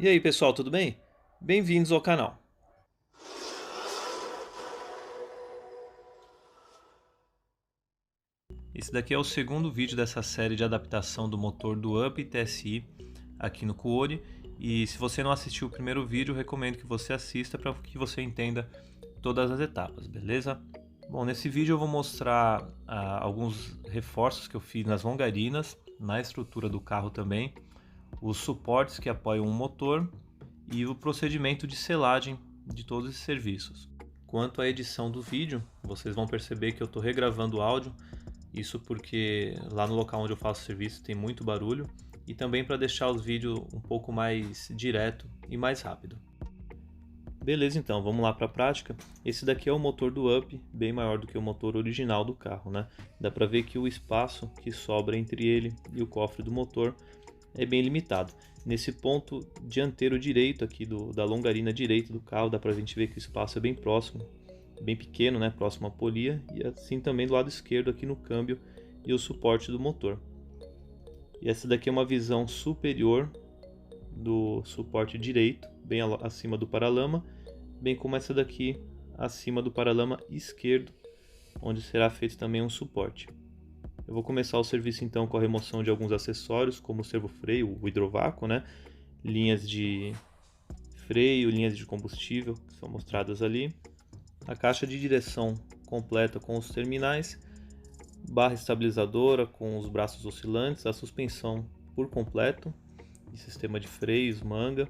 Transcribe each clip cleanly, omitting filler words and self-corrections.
E aí pessoal, tudo bem? Bem-vindos ao canal. Esse daqui é o segundo vídeo dessa série de adaptação do motor do Up TSI aqui no Kuori. E se você não assistiu o primeiro vídeo, eu recomendo que você assista para que você entenda todas as etapas, beleza? Bom, nesse vídeo eu vou mostrar alguns reforços que eu fiz nas longarinas, na estrutura do carro também, os suportes que apoiam o motor e o procedimento de selagem de todos esses serviços. Quanto à edição do vídeo, vocês vão perceber que eu estou regravando o áudio, isso porque lá no local onde eu faço serviço tem muito barulho, e também para deixar os vídeos um pouco mais direto e mais rápido. Beleza, então vamos lá para a prática. Esse daqui é o motor do Up, bem maior do que o motor original do carro, né? Dá para ver que o espaço que sobra entre ele e o cofre do motor é bem limitado. Nesse ponto dianteiro direito aqui da longarina direita do carro, dá para a gente ver que o espaço é bem próximo, bem pequeno, né, próximo à polia, e assim também do lado esquerdo aqui no câmbio e o suporte do motor. E essa daqui é uma visão superior do suporte direito, bem acima do paralama, bem como essa daqui acima do paralama esquerdo, onde será feito também um suporte. Eu vou começar o serviço então com a remoção de alguns acessórios, como o servo-freio, o hidrovácuo, né? Linhas de freio, linhas de combustível, que são mostradas ali. A caixa de direção completa com os terminais, barra estabilizadora com os braços oscilantes, a suspensão por completo, e sistema de freios, manga.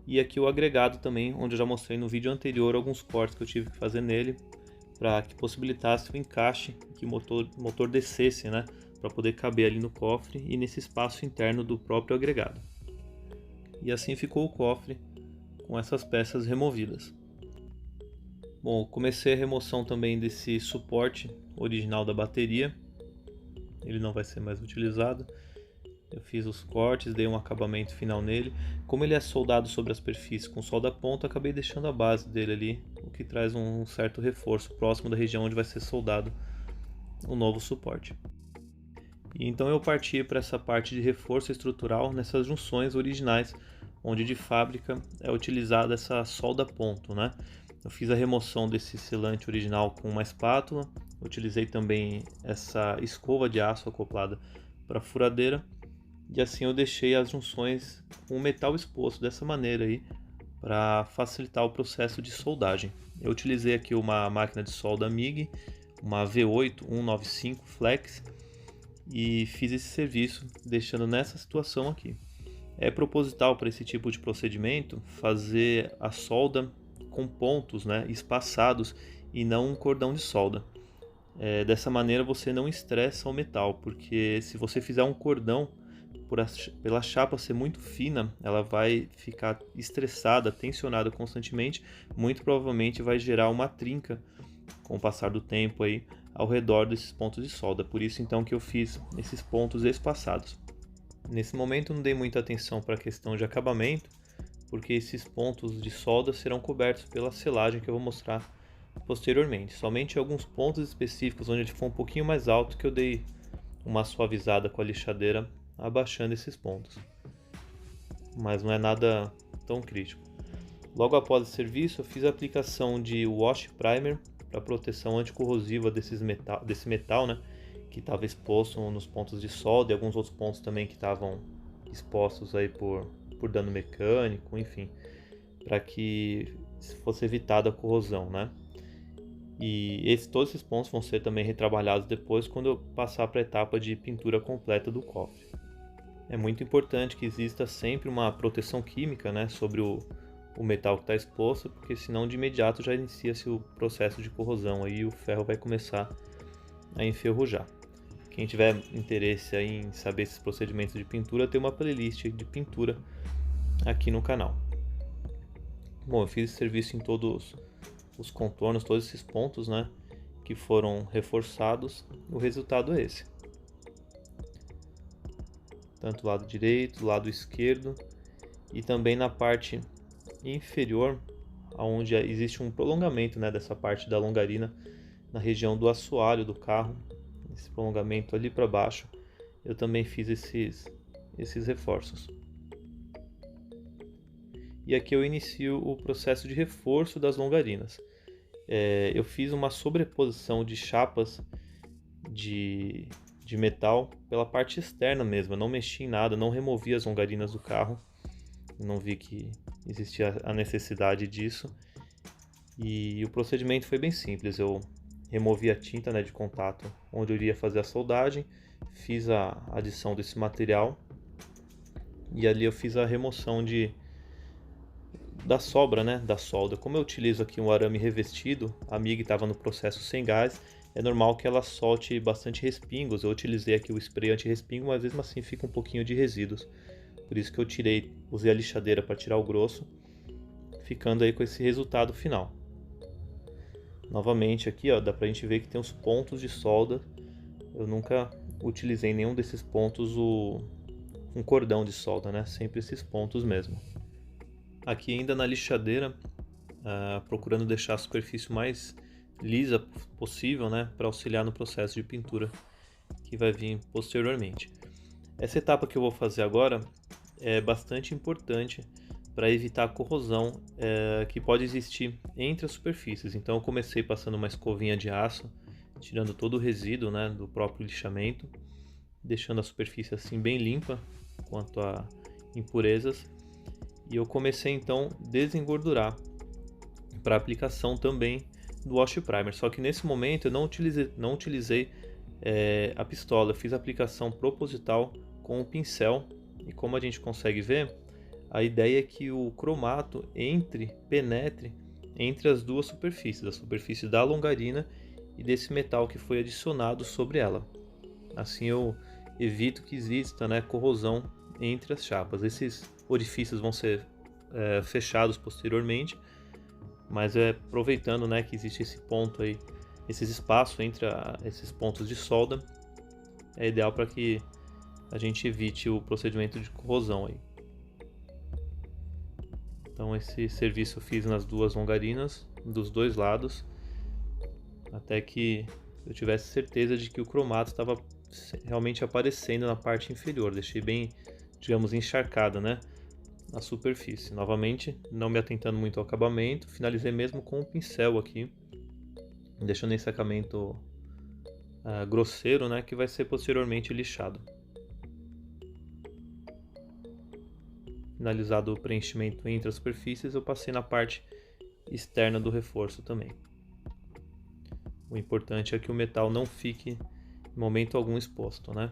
E aqui o agregado também, onde eu já mostrei no vídeo anterior alguns cortes que eu tive que fazer nele, para que possibilitasse o encaixe, que o motor descesse, né, para poder caber ali no cofre e nesse espaço interno do próprio agregado. E assim ficou o cofre com essas peças removidas. Bom, comecei a remoção também desse suporte original da bateria, ele não vai ser mais utilizado. Eu fiz os cortes, dei um acabamento final nele. Como ele é soldado sobre a superfície com solda ponta, acabei deixando a base dele ali, o que traz um certo reforço próximo da região onde vai ser soldado o novo suporte. E então eu parti para essa parte de reforço estrutural nessas junções originais, onde de fábrica é utilizada essa solda ponto, né? Eu fiz a remoção desse selante original com uma espátula, utilizei também essa escova de aço acoplada para a furadeira, e assim eu deixei as junções com o metal exposto dessa maneira aí, para facilitar o processo de soldagem. Eu utilizei aqui uma máquina de solda MIG, uma V8 195 Flex, e fiz esse serviço deixando nessa situação aqui. É proposital para esse tipo de procedimento fazer a solda com pontos, né, espaçados, e não um cordão de solda. Dessa maneira você não estressa o metal, porque se você fizer um cordão, pela chapa ser muito fina, ela vai ficar estressada, tensionada constantemente, muito provavelmente vai gerar uma trinca com o passar do tempo aí ao redor desses pontos de solda. Por isso então que eu fiz esses pontos espaçados. Nesse momento não dei muita atenção para a questão de acabamento, porque esses pontos de solda serão cobertos pela selagem que eu vou mostrar posteriormente. Somente alguns pontos específicos onde ele ficou um pouquinho mais alto que eu dei uma suavizada com a lixadeira, abaixando esses pontos. Mas não é nada tão crítico. Logo após o serviço, eu fiz a aplicação de Wash Primer para proteção anticorrosiva desse metal, né, que estava exposto nos pontos de solda e alguns outros pontos também que estavam expostos aí por dano mecânico, enfim, para que fosse evitada a corrosão, né? E todos esses pontos vão ser também retrabalhados depois quando eu passar para a etapa de pintura completa do cofre. É muito importante que exista sempre uma proteção química, né, sobre o metal que está exposto, porque senão de imediato já inicia-se o processo de corrosão e o ferro vai começar a enferrujar. Quem tiver interesse em saber esses procedimentos de pintura, tem uma playlist de pintura aqui no canal. Bom, eu fiz esse serviço em todos os contornos, todos esses pontos, né, que foram reforçados. O resultado é esse. Tanto o lado direito, o lado esquerdo e também na parte inferior, onde existe um prolongamento, né, dessa parte da longarina na região do assoalho do carro, esse prolongamento ali para baixo, eu também fiz esses reforços. e aqui eu inicio o processo de reforço das longarinas. Eu fiz uma sobreposição de chapas de metal pela parte externa mesmo, eu não mexi em nada, não removi as longarinas do carro, não vi que existia a necessidade disso, e o procedimento foi bem simples. Eu removi a tinta, né, de contato onde eu iria fazer a soldagem, fiz a adição desse material e ali eu fiz a remoção da sobra, né, da solda. Como eu utilizo aqui um arame revestido, a MIG estava no processo sem gás, é normal que ela solte bastante respingos. Eu utilizei aqui o spray anti-respingo, mas mesmo assim fica um pouquinho de resíduos. Por isso que eu usei a lixadeira para tirar o grosso, ficando aí com esse resultado final. Novamente aqui, ó, dá pra gente ver que tem os pontos de solda. Eu nunca utilizei em nenhum desses pontos um cordão de solda, né? Sempre esses pontos mesmo. Aqui ainda na lixadeira, procurando deixar a superfície mais lisa possível, né? Para auxiliar no processo de pintura que vai vir posteriormente. Essa etapa que eu vou fazer agora é bastante importante para evitar a corrosão que pode existir entre as superfícies. Então eu comecei passando uma escovinha de aço, tirando todo o resíduo, né, do próprio lixamento, deixando a superfície assim bem limpa quanto a impurezas. E eu comecei então a desengordurar para aplicação também do Wash Primer. Só que nesse momento eu não utilizei a pistola, eu fiz a aplicação proposital com o pincel. E como a gente consegue ver, a ideia é que o cromato penetre entre as duas superfícies, a superfície da longarina e desse metal que foi adicionado sobre ela. Assim eu evito que exista, né, corrosão entre as chapas. Esses orifícios vão ser fechados posteriormente, mas aproveitando, né, que existe esse ponto aí, esses espaços entre esses pontos de solda, é ideal para que a gente evite o procedimento de corrosão aí. Então esse serviço eu fiz nas duas longarinas, dos dois lados, até que eu tivesse certeza de que o cromato estava realmente aparecendo na parte inferior. Deixei bem, digamos, encharcada, né, na superfície. Novamente, não me atentando muito ao acabamento, finalizei mesmo com o pincel aqui, deixando esse acabamento grosseiro, né, que vai ser posteriormente lixado. Finalizado o preenchimento entre as superfícies, eu passei na parte externa do reforço também. O importante é que o metal não fique em momento algum exposto, né?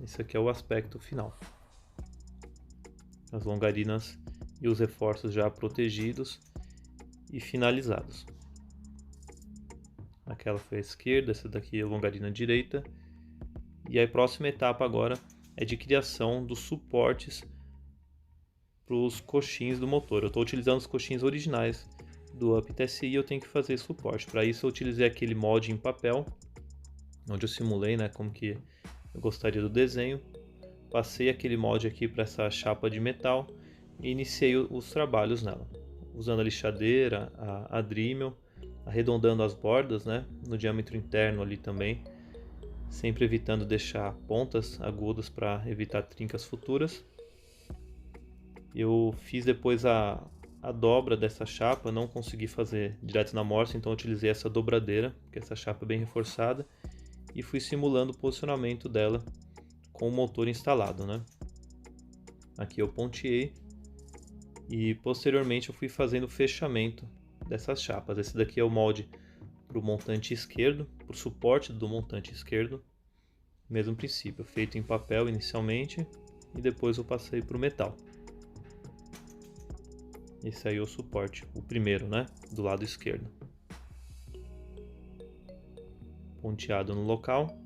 Esse aqui é o aspecto final. As longarinas e os reforços já protegidos e finalizados. Aquela foi a esquerda, essa daqui é a longarina direita. E a próxima etapa agora é de criação dos suportes para os coxins do motor. Eu estou utilizando os coxins originais do Up TSI e eu tenho que fazer suporte. Para isso eu utilizei aquele molde em papel, onde eu simulei, né, como que eu gostaria do desenho. Passei aquele molde aqui para essa chapa de metal e iniciei os trabalhos nela, usando a lixadeira, a Dremel, arredondando as bordas, né, no diâmetro interno ali também, sempre evitando deixar pontas agudas para evitar trincas futuras. Eu fiz depois a dobra dessa chapa, não consegui fazer direto na morsa, então utilizei essa dobradeira, que essa chapa é bem reforçada, e fui simulando o posicionamento dela com o motor instalado, né? Aqui eu ponteei e posteriormente eu fui fazendo o fechamento dessas chapas. Esse daqui é o molde para o montante esquerdo, para o suporte do montante esquerdo. Mesmo princípio, feito em papel inicialmente e depois eu passei para o metal. Esse aí é o suporte, o primeiro, né, do lado esquerdo. Ponteado no local.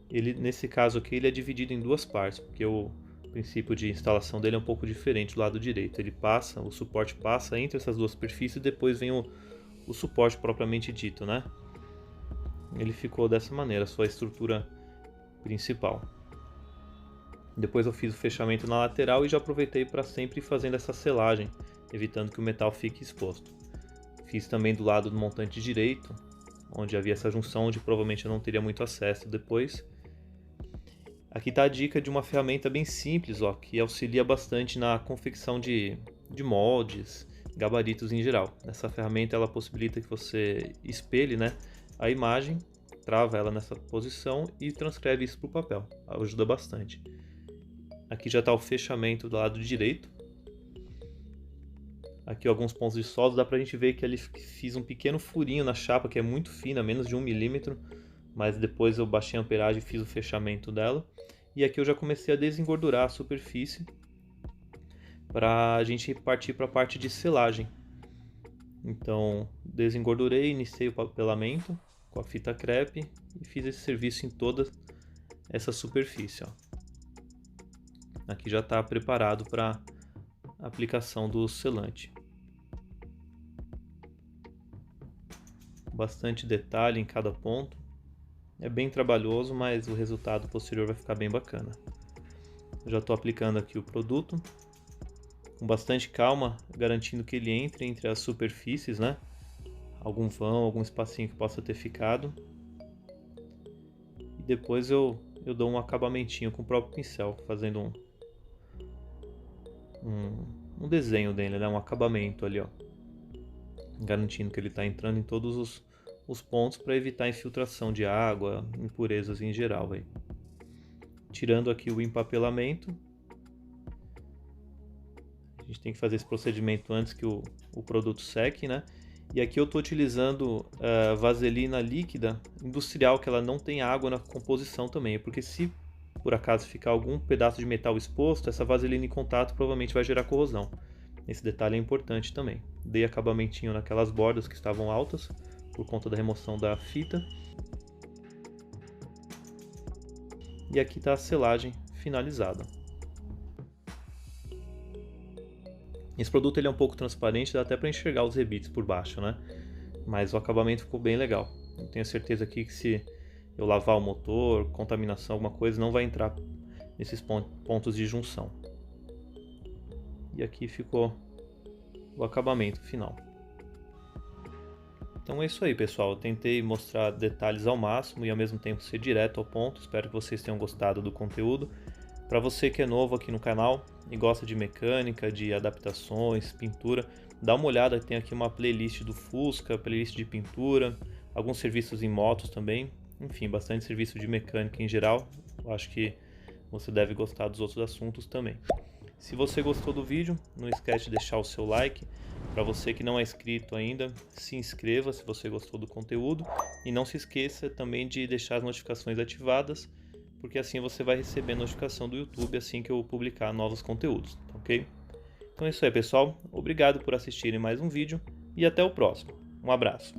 Ele, nesse caso aqui, ele é dividido em duas partes, porque o princípio de instalação dele é um pouco diferente do lado direito. Ele passa, o suporte passa entre essas duas superfícies e depois vem o suporte propriamente dito, né? Ele ficou dessa maneira, a sua estrutura principal. Depois eu fiz o fechamento na lateral e já aproveitei para sempre ir fazendo essa selagem, evitando que o metal fique exposto. Fiz também do lado do montante direito, onde havia essa junção, onde provavelmente eu não teria muito acesso depois. Aqui está a dica de uma ferramenta bem simples, ó, que auxilia bastante na confecção de moldes, gabaritos em geral. Essa ferramenta ela possibilita que você espelhe, né, a imagem, trava ela nessa posição e transcreve isso para o papel. Ajuda bastante. Aqui já está o fechamento do lado direito. Aqui alguns pontos de solda, dá pra gente ver que ali fiz um pequeno furinho na chapa, que é muito fina, menos de 1 milímetro, mas depois eu baixei a amperagem e fiz o fechamento dela. E aqui eu já comecei a desengordurar a superfície para a gente partir para a parte de selagem. Então desengordurei, iniciei o papelamento com a fita crepe e fiz esse serviço em toda essa superfície, ó. Aqui já está preparado para a aplicação do selante. Bastante detalhe em cada ponto. É bem trabalhoso, mas o resultado posterior vai ficar bem bacana. Eu já estou aplicando aqui o produto com bastante calma, garantindo que ele entre as superfícies, né? Algum vão, algum espacinho que possa ter ficado. E depois eu dou um acabamentinho com o próprio pincel, fazendo um desenho dele, né? Um acabamento ali, ó. Garantindo que ele está entrando em todos os pontos para evitar infiltração de água, impurezas em geral. Aí. Tirando aqui o empapelamento. A gente tem que fazer esse procedimento antes que o produto seque, né? E aqui eu estou utilizando vaselina líquida industrial, que ela não tem água na composição também, porque se por acaso ficar algum pedaço de metal exposto, essa vaselina em contato provavelmente vai gerar corrosão. Esse detalhe é importante também. Dei acabamentinho naquelas bordas que estavam altas, por conta da remoção da fita. E aqui está a selagem finalizada. Esse produto ele é um pouco transparente, dá até para enxergar os rebites por baixo, né? Mas o acabamento ficou bem legal. Eu tenho certeza aqui que se eu lavar o motor, contaminação, alguma coisa, não vai entrar nesses pontos de junção. E aqui ficou o acabamento final. Então é isso aí, pessoal. Eu tentei mostrar detalhes ao máximo e ao mesmo tempo ser direto ao ponto. Espero que vocês tenham gostado do conteúdo. Para você que é novo aqui no canal e gosta de mecânica, de adaptações, pintura, dá uma olhada, tem aqui uma playlist do Fusca, playlist de pintura, alguns serviços em motos também, enfim, bastante serviço de mecânica em geral. Eu acho que você deve gostar dos outros assuntos também. Se você gostou do vídeo, não esquece de deixar o seu like. Para você que não é inscrito ainda, se inscreva se você gostou do conteúdo e não se esqueça também de deixar as notificações ativadas, porque assim você vai receber notificação do YouTube assim que eu publicar novos conteúdos, ok? Então é isso aí, pessoal. Obrigado por assistirem mais um vídeo e até o próximo. Um abraço.